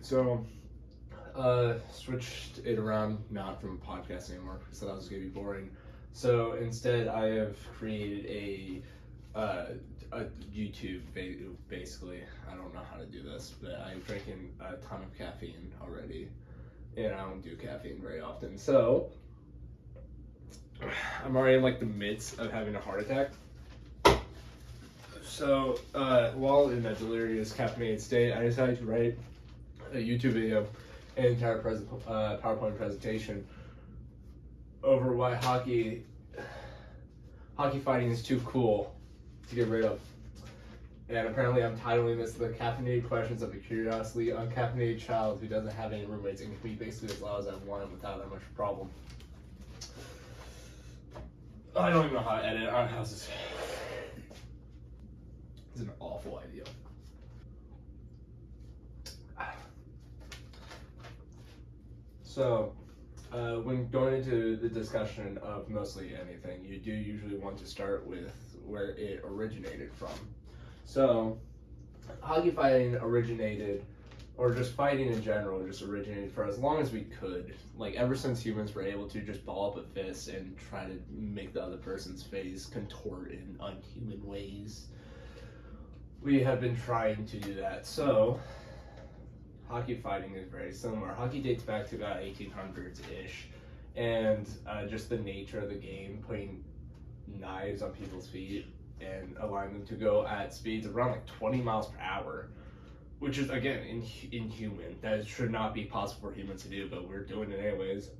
So, switched it around, not from podcast anymore, because that was gonna be boring. So instead, I have created a YouTube basically. I don't know how to do this, but I'm drinking a ton of caffeine already, and I don't do caffeine very often. So I'm already in like the midst of having a heart attack. So while in a delirious caffeinated state, I decided to write a YouTube video, an entire PowerPoint presentation over why hockey fighting is too cool to get rid of. And apparently I'm titling this The Caffeinated Questions of a Curiously Uncaffeinated Child Who Doesn't Have Any Roommates and Can Be Basically As Loud As I Want Without That Much Problem. I don't even know how to edit. I don't know how this is an awful idea. So, when going into the discussion of mostly anything, you do usually want to start with where it originated from. So, hockey fighting originated, or just fighting in general, just originated for as long as we could. Like, ever since humans were able to just ball up a fist and try to make the other person's face contort in unhuman ways, we have been trying to do that. So, hockey fighting is very similar. Hockey dates back to about 1800s-ish, and just the nature of the game, putting knives on people's feet and allowing them to go at speeds around like 20 miles per hour, which is, again, inhuman. That should not be possible for humans to do, but we're doing it anyways.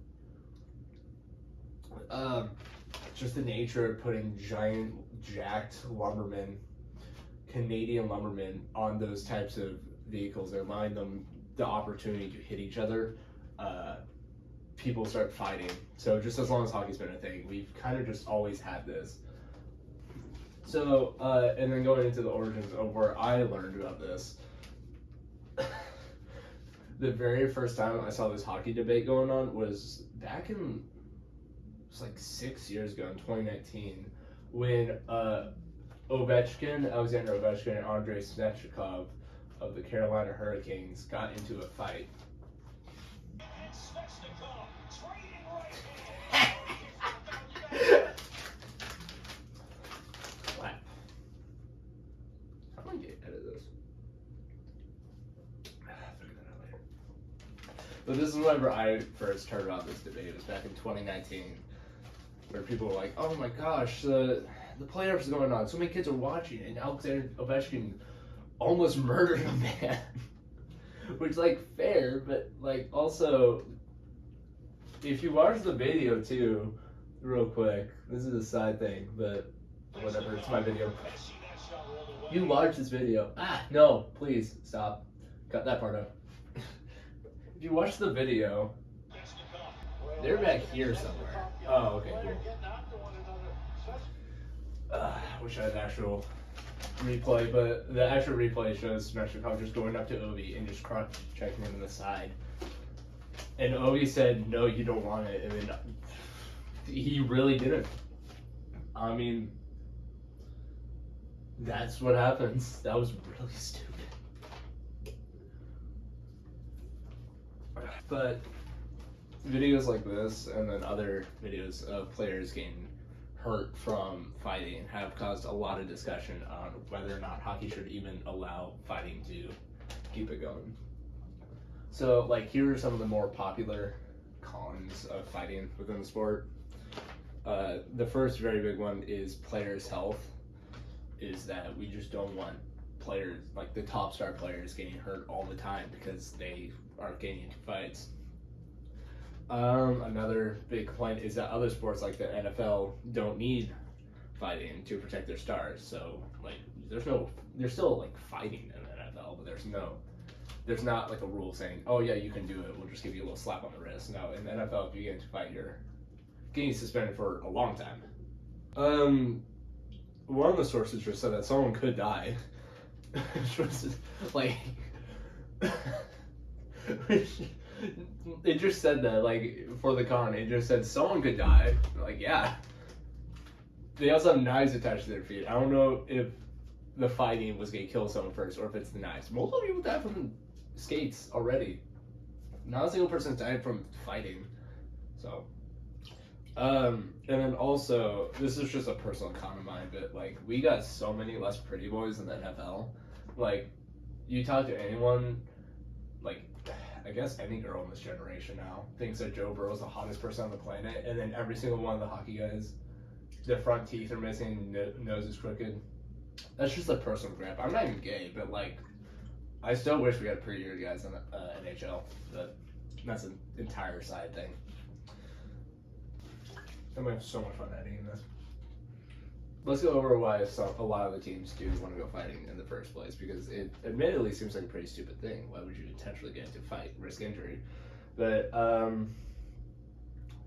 Just the nature of putting giant, jacked lumbermen, Canadian lumbermen, on those types of vehicles and allowing them the opportunity to hit each other, people start fighting. So just as long as hockey's been a thing, we've kind of just always had this. So, and then going into the origins of where I learned about this, the very first time I saw this hockey debate going on was back in, it was like 6 years ago in 2019, when Alexander Ovechkin and Andrei Svechnikov of the Carolina Hurricanes got into a fight. Clap. How am I going to edit this? Figure that out later. But this is whenever I first heard about this debate. It was back in 2019, where people were like, "Oh my gosh, the playoffs is going on. So many kids are watching, and Alexander Ovechkin almost murdered a man." Which, like, fair, but, like, also, if you watch the video, too, real quick, this is a side thing, but whatever, it's my video. You watch this video. No, please, stop. Cut that part out. If you watch the video, they're back here somewhere. Oh, okay, cool. Wish I had actual replay, but the actual replay shows Svechnikov just going up to Ovi and just checking him in the side. And Ovi said, "No, you don't want it." And then he really didn't. I mean, that's what happens. That was really stupid. But videos like this, and then other videos of players getting hurt from fighting, have caused a lot of discussion on whether or not hockey should even allow fighting to keep it going. So, like, here are some of the more popular cons of fighting within the sport. The first very big one is players' health, is that we just don't want players, like the top star players, getting hurt all the time because they are getting into fights. Another big complaint is that other sports like the NFL don't need fighting to protect their stars. So, like, there's still like fighting in the NFL, but there's not like a rule saying, "Oh yeah, you can do it. We'll just give you a little slap on the wrist." No, in the NFL, if you get into a fight, you're getting suspended for a long time. One of the sources just said that someone could die. Which was like, it just said that, like, for the con, it just said someone could die. Like, yeah. They also have knives attached to their feet. I don't know if the fighting was gonna kill someone first or if it's the knives. Multiple people die from skates already. Not a single person's died from fighting. So, and then also, this is just a personal comment of mine, but like, we got so many less pretty boys in the NFL. Like, you talk to anyone, like, I guess any girl in this generation now thinks that Joe Burrow's the hottest person on the planet, and then every single one of the hockey guys, their front teeth are missing, nose is crooked. That's just a personal grip. I'm not even gay, but like, I still wish we had prettier guys in the NHL, but that's an entire side thing. I'm gonna have so much fun editing this. Let's go over why a lot of the teams do want to go fighting in the first place, because it admittedly seems like a pretty stupid thing. Why would you intentionally get into a fight, risk injury? But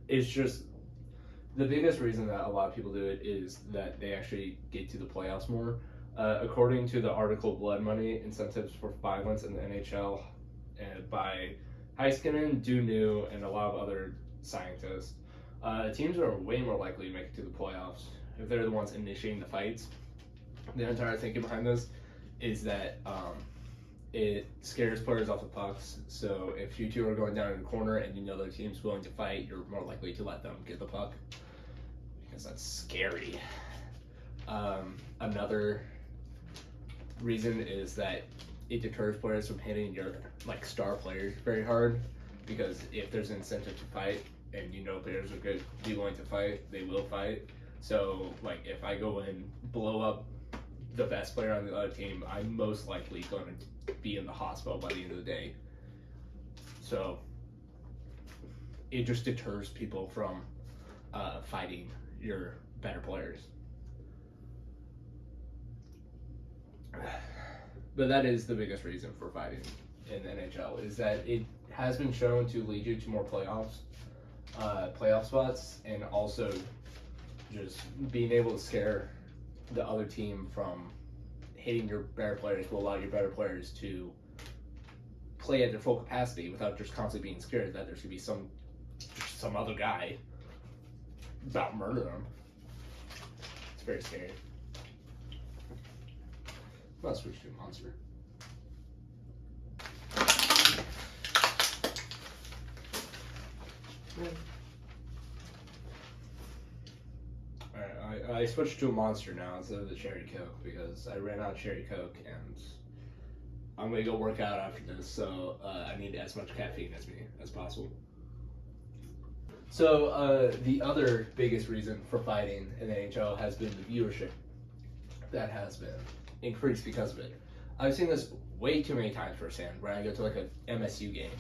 it's just the biggest reason that a lot of people do it is that they actually get to the playoffs more. According to the article Blood Money, Incentives for Violence in the NHL by Heiskanen, Duneau, and a lot of other scientists, teams are way more likely to make it to the playoffs if they're the ones initiating the fights. The entire thinking behind this is that it scares players off the pucks. So if you two are going down in the corner and you know their team's willing to fight, you're more likely to let them get the puck, because that's scary. Another reason is that it deters players from hitting your like star players very hard, because if there's an incentive to fight and you know players are good, be willing to fight, they will fight. So like if I go and blow up the best player on the other team, I'm most likely going to be in the hospital by the end of the day. So it just deters people from fighting your better players. But that is the biggest reason for fighting in the NHL, is that it has been shown to lead you to more playoff spots, and also just being able to scare the other team from hitting your better players will allow your better players to play at their full capacity without just constantly being scared that there's going to be some other guy about to murder them. It's very scary. Let's switch to a monster. Alright, I switched to a monster now instead of the cherry coke, because I ran out of cherry coke and I'm gonna go work out after this, so I need as much caffeine as possible. So the other biggest reason for fighting in the NHL has been the viewership that has been increased because of it. I've seen this way too many times firsthand where I go to like a MSU game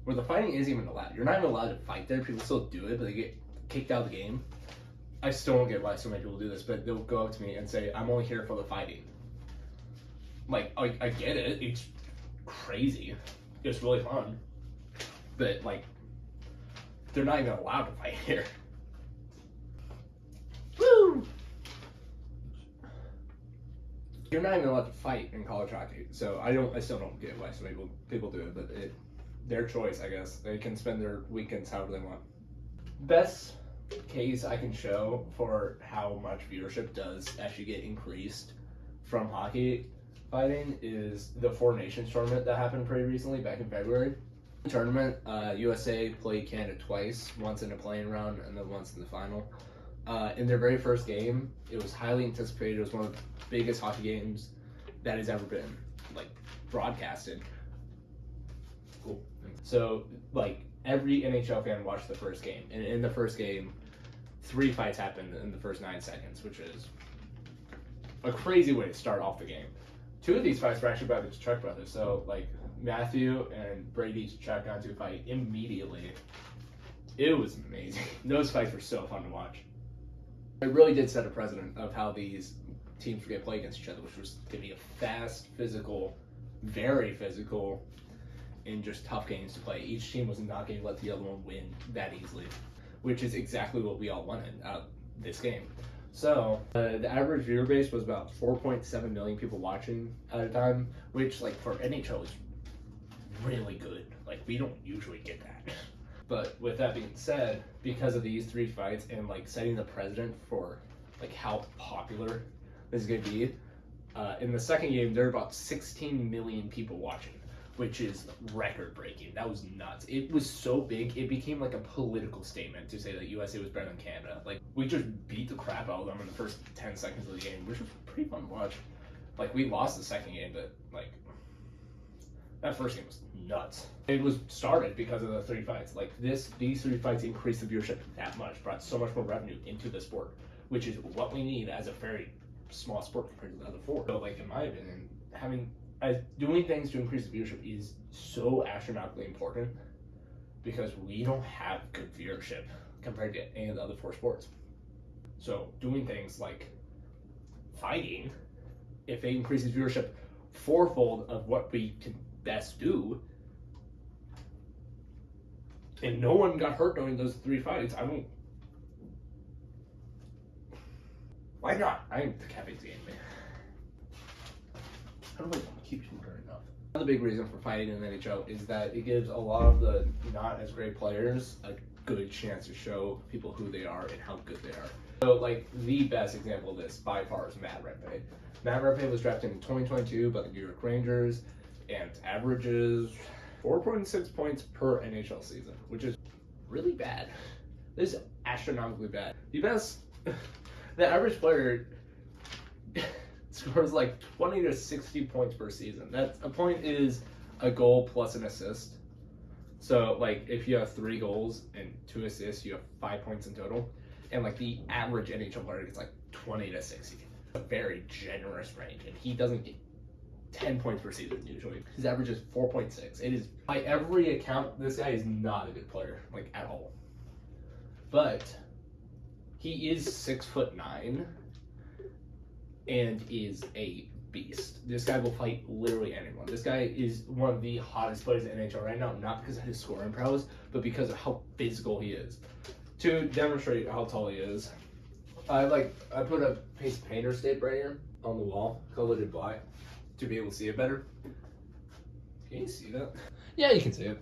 where the fighting isn't even allowed. You're not even allowed to fight there. People still do it, but they get kicked out of the game. I still don't get why so many people do this, but they'll go up to me and say, I'm only here for the fighting. Like, I get it. It's crazy. It's really fun. But, like, they're not even allowed to fight here. Woo! You're not even allowed to fight in college hockey, so I still don't get why so many people do it, but their choice, I guess. They can spend their weekends however they want. Best case I can show for how much viewership does actually get increased from hockey fighting is the Four Nations tournament that happened pretty recently, back in February. The tournament, USA played Canada twice, once in a playing round and then once in the final. In their very first game, it was highly anticipated. It was one of the biggest hockey games that has ever been like broadcasted. Cool. So like every NHL fan watched the first game, and in the first game, 3 fights happened in the first 9 seconds, which is a crazy way to start off the game. 2 of these fights were actually by the Tkachuk brothers. So like Matthew and Brady Tkachuk got into a fight immediately. It was amazing. Those fights were so fun to watch. It really did set a precedent of how these teams were going to play against each other, which was going to be a fast, physical, very physical, and just tough games to play. Each team was not going to let the other one win that easily, which is exactly what we all wanted out of this game. So the average viewer base was about 4.7 million people watching at a time, which like for NHL is really good. Like we don't usually get that. But with that being said, because of these 3 fights and like setting the precedent for like how popular this is going to be, in the second game there were about 16 million people watching, which is record breaking. That was nuts. It was so big, it became like a political statement to say that USA was better than Canada. Like, we just beat the crap out of them in the first 10 seconds of the game, which was pretty fun to watch. Like, we lost the second game, but like, that first game was nuts. It was started because of the 3 fights. Like, these 3 fights increased the viewership that much, brought so much more revenue into the sport, which is what we need as a very small sport compared to the other 4. So, like, in my opinion, doing things to increase the viewership is so astronomically important because we don't have good viewership compared to any of the other 4 sports. So doing things like fighting, if it increases viewership 4-fold of what we can best do, and no one got hurt during those 3 fights, why not? I think the caffeine's getting me. How do I keep you turning off? Another big reason for fighting in the NHL is that it gives a lot of the not as great players a good chance to show people who they are and how good they are. So, like, the best example of this by far is Matt Rempe. Matt Rempe was drafted in 2022 by the New York Rangers and averages 4.6 points per NHL season, which is really bad. This is astronomically bad. The average player scores like 20 to 60 points per season. A point is a goal plus an assist. So, like, if you have 3 goals and 2 assists, you have 5 points in total. And, like, the average NHL player gets like 20 to 60. A very generous range, and he doesn't get 10 points per season usually. His average is 4.6. It is, by every account, this guy is not a good player, like, at all. But he is 6'9" and is a beast. This guy will fight literally anyone. This guy is one of the hottest players in the NHL right now, not because of his scoring prowess, but because of how physical he is. To demonstrate how tall he is, I put a piece of painter's tape right here on the wall, colored it black, to be able to see it better. Can you see that? Yeah, you can see it.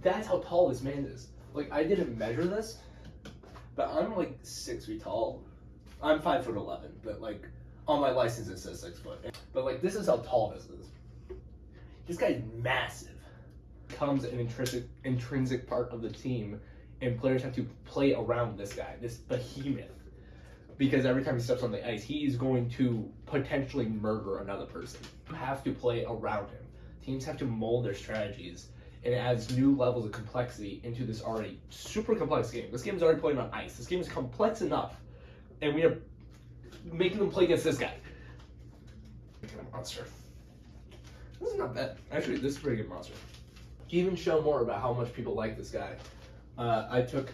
That's how tall this man is. Like, I didn't measure this, but I'm like 6 feet tall. I'm 5'11", but like on my license it says 6 foot. But like, this is how tall this is. This guy's massive. Becomes an intrinsic part of the team, and players have to play around this guy, this behemoth, because every time he steps on the ice, he is going to potentially murder another person. You have to play around him. Teams have to mold their strategies, and it adds new levels of complexity into this already super complex game. This game is already played on ice. This game is complex enough, and we are making them play against this guy. Making a monster. This is not bad. Actually, this is a pretty good monster. To even show more about how much people like this guy, I took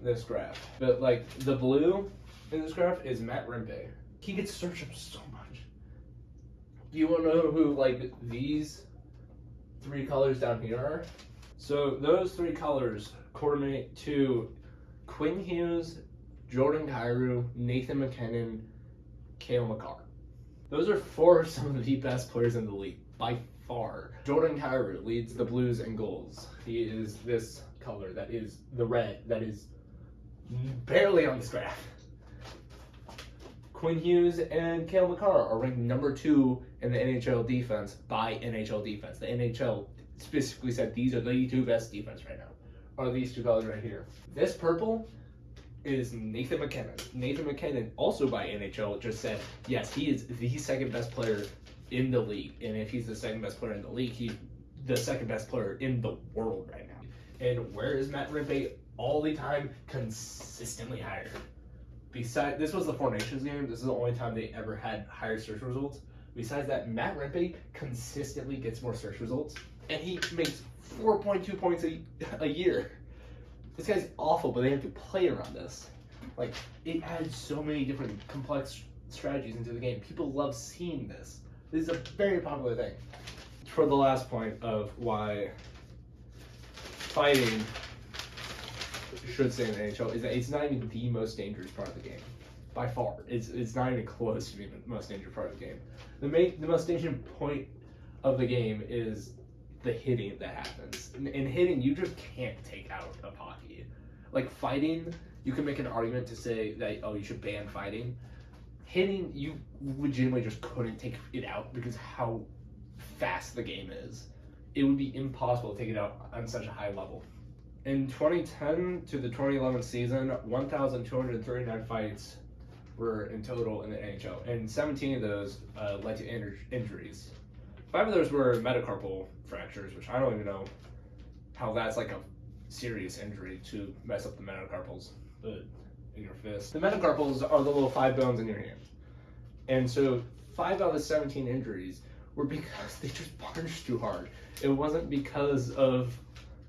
this graph. But like, the blue in this graph is Matt Rempe. He gets searched up so much. Do you want to know who like these 3 colors down here are? So those 3 colors coordinate to Quinn Hughes, Jordan Kyrou, Nathan MacKinnon, Cale Makar. Those are 4 of some of the best players in the league, by far. Jordan Kyrou leads the Blues in goals. He is this color, that is the red, that is barely on this graph. Quinn Hughes and Cale Makar are ranked number 2 in the NHL defense by NHL defense. The NHL specifically said these are the 2 best defense right now, are these 2 colors right here. This purple is Nathan MacKinnon. Nathan MacKinnon, also by NHL, just said, yes, he is the 2nd best player in the league. And if he's the 2nd best player in the league, he's the 2nd best player in the world right now. And where is Matt Rempe all the time? Consistently higher. Besides, this was the 4 Nations game. This is the only time they ever had higher search results. Besides that, Matt Rempe consistently gets more search results, and he makes 4.2 points a year. This guy's awful, but they have to play around this. Like, it adds so many different complex strategies into the game. People love seeing this. This is a very popular thing. For the last point of why fighting should stay in the NHL is that it's not even the most dangerous part of the game. By far. It's not even close to being the most dangerous part of the game. The most dangerous point of the game is the hitting that happens. In hitting, you just can't take out of hockey. Like, fighting, you can make an argument to say that, oh, you should ban fighting. Hitting, you legitimately just couldn't take it out because how fast the game is, it would be impossible to take it out on such a high level. In 2010 to the 2011 season, 1,239 fights were in total in the NHL, and 17 of those led to injuries. 5 of those were metacarpal fractures, which I don't even know how that's like a serious injury to mess up the metacarpals in your fist. The metacarpals are the little 5 bones in your hand. And so 5 out of the 17 injuries were because they just punched too hard. It wasn't because of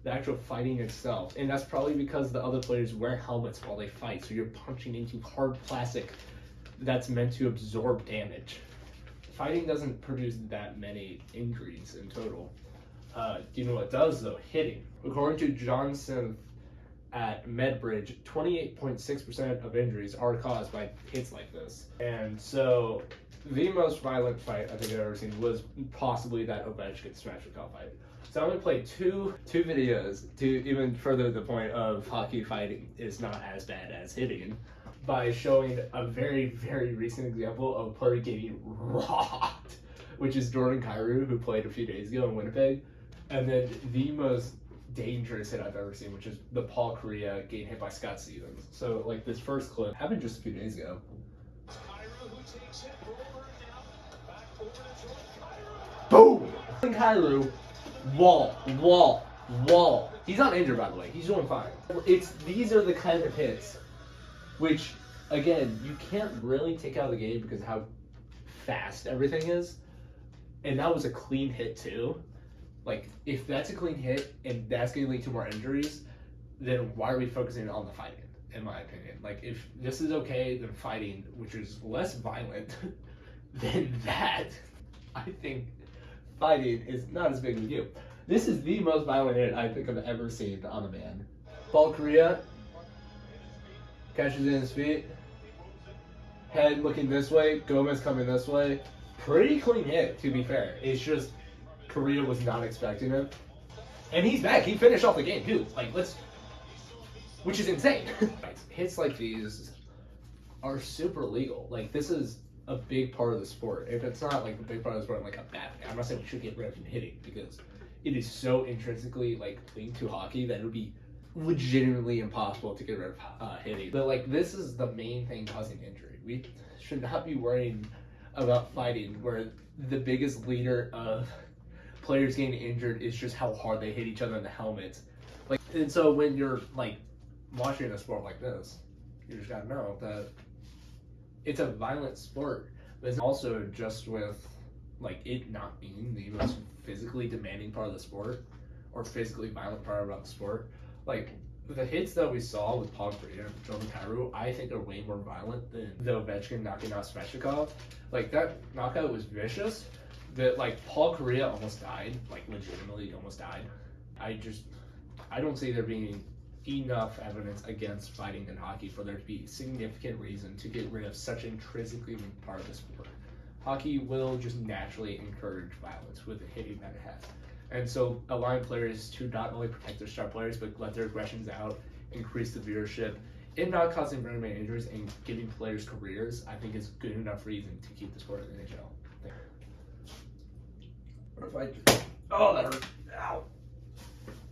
the actual fighting itself. And that's probably because the other players wear helmets while they fight. So you're punching into hard plastic that's meant to absorb damage. Fighting doesn't produce that many injuries in total. Do you know what it does though? Hitting. According to John Smith at MedBridge, 28.6% of injuries are caused by hits like this. And so the most violent fight I think I've ever seen was possibly that Ovechkin-Svechnikov fight. So I'm going to play two videos to even further the point of hockey fighting is not as bad as hitting, by showing a very, very recent example of a player getting rocked, which is Jordan Kyrou, who played a few days ago in Winnipeg. And then the most dangerous hit I've ever seen, which is the Paul Kariya getting hit by Scott Stevens. So like this first clip happened just a few days ago. Boom! Kyrou, wall. He's not injured, by the way. He's doing fine. These are the kind of hits which, again, you can't really take out of the game because of how fast everything is. And that was a clean hit too. Like, if that's a clean hit and that's going to lead to more injuries, then why are we focusing on the fighting, in my opinion? Like, if this is okay, then fighting, which is less violent than that, I think fighting is not as big of a deal. This is the most violent hit I think I've ever seen on a man. Paul Kariya catches in his feet. Head looking this way, Gomez coming this way. Pretty clean hit, to be fair. It's just Kariya was not expecting it. And he's back. He finished off the game, too. Like, which is insane. Hits like these are super legal. Like, this is a big part of the sport. If it's not like a big part of the sport, like a bad thing, I'm not saying we should get rid of hitting because it is so intrinsically like linked to hockey that it would be legitimately impossible to get rid of hitting. But like, this is the main thing causing injury. We should not be worrying about fighting where the biggest leader of players getting injured is just how hard they hit each other in the helmets. Like, and so when you're like watching a sport like this, you just gotta know that it's a violent sport, but it's also just with like it not being the most physically demanding part of the sport or physically violent part about the sport. Like, the hits that we saw with Paul Kariya and Jordan Kyrou, I think are way more violent than the Ovechkin knocking out Svechnikov. Like, that knockout was vicious, but like Paul Kariya almost died, like legitimately almost died. I don't see there being enough evidence against fighting in hockey for there to be significant reason to get rid of such an intrinsically linked part of the sport. Hockey will just naturally encourage violence with the hitting that it has. And so allowing players to not only protect their star players, but let their aggressions out, increase the viewership, and not causing very many injuries and giving players careers, I think is good enough reason to keep the sport in the NHL. What if I just... Oh, that hurt. Ow.